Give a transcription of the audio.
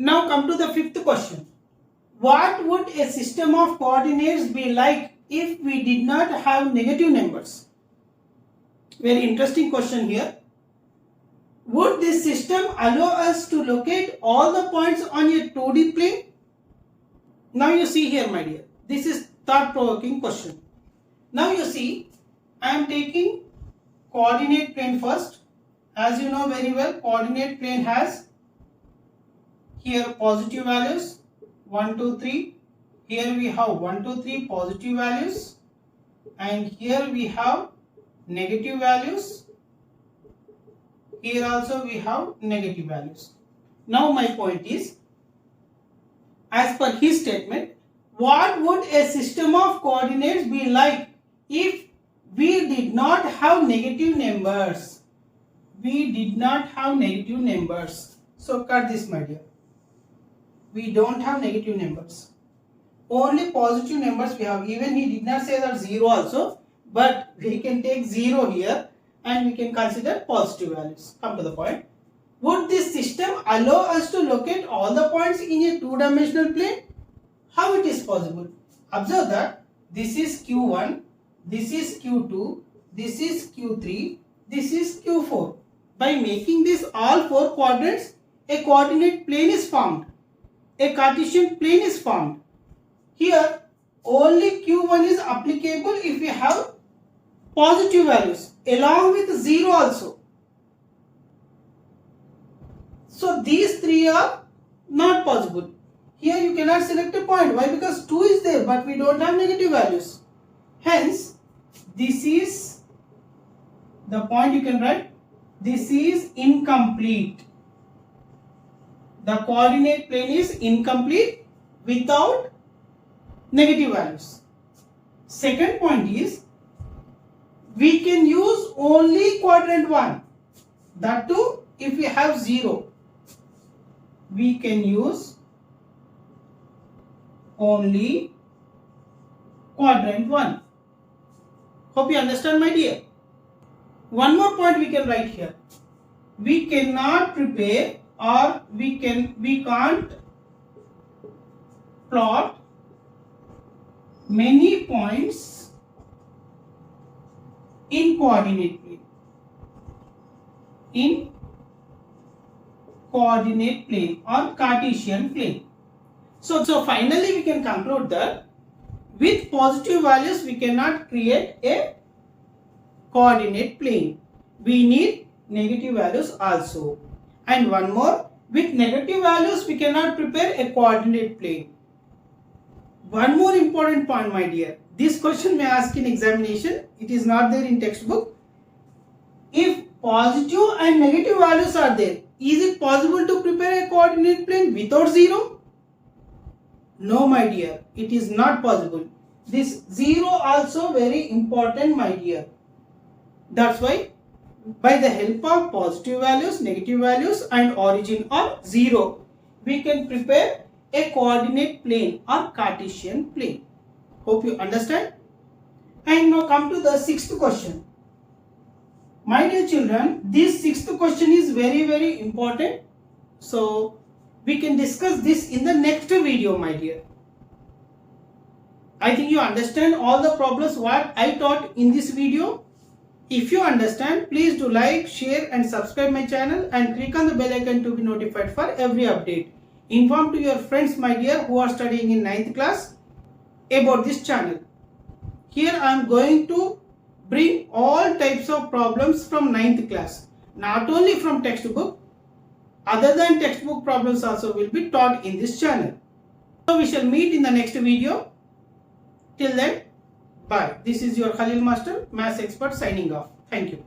Now come to the fifth question. What would a system of coordinates be like if we did not have negative numbers? Very interesting question here. Would this system allow us to locate all the points on a 2D plane? Now you see here, my dear, this is thought-provoking question. Now you see, I am taking coordinate plane first. As you know very well, coordinate plane has here positive values 1, 2, 3. Here we have 1, 2, 3 positive values, and here we have negative values. Here also we have negative values. Now my point is, as per his statement, what would a system of coordinates be like if we did not have negative numbers? We did not have negative numbers. So cut this, my dear. We don't have negative numbers. Only positive numbers we have. Even he did not say that 0 also, but we can take 0 here and we can consider positive values. Come to the point. Would this system allow us to locate all the points in a two-dimensional plane? How it is possible? Observe that this is Q1, this is Q2, this is Q3, this is Q4. By making this all 4 quadrants, a coordinate plane is formed. A Cartesian plane is formed. Here only Q1 is applicable if we have positive values along with 0 also. So these 3 are not possible. Here you cannot select a point. Why? Because 2 is there, but we don't have negative values. Hence, this is the point you can write. This is incomplete. The coordinate plane is incomplete without negative values. Second point is, we can use only quadrant 1. That too, if we have 0. We can use only quadrant 1. Hope you understand, my dear. One more point we can write here. We cannot prepare, or we can't plot many points in coordinate plane. In coordinate plane or Cartesian plane. So finally we can conclude that with positive values we cannot create a coordinate plane. We need negative values also. And one more, with negative values we cannot prepare a coordinate plane. One more important point, my dear. This question may ask in examination. It is not there in textbook. If positive and negative values are there, is it possible to prepare a coordinate plane without 0? No, my dear. It is not possible. This 0 also very important, my dear. That's why by the help of positive values, negative values and origin or 0, we can prepare a coordinate plane or Cartesian plane. Hope you understand. And now come to the 6th question. My dear children, this 6th question is very important. So we can discuss this in the next video, my dear. I think you understand all the problems what I taught in this video. If you understand, please do like, share and subscribe my channel and click on the bell icon to be notified for every update. Inform to your friends, my dear, who are studying in 9th class about this channel. Here I am going to bring all types of problems from 9th class. Not only from textbook, other than textbook problems also will be taught in this channel. So we shall meet in the next video. Till then, bye. This is your Khalil Master, Maths Expert signing off. Thank you.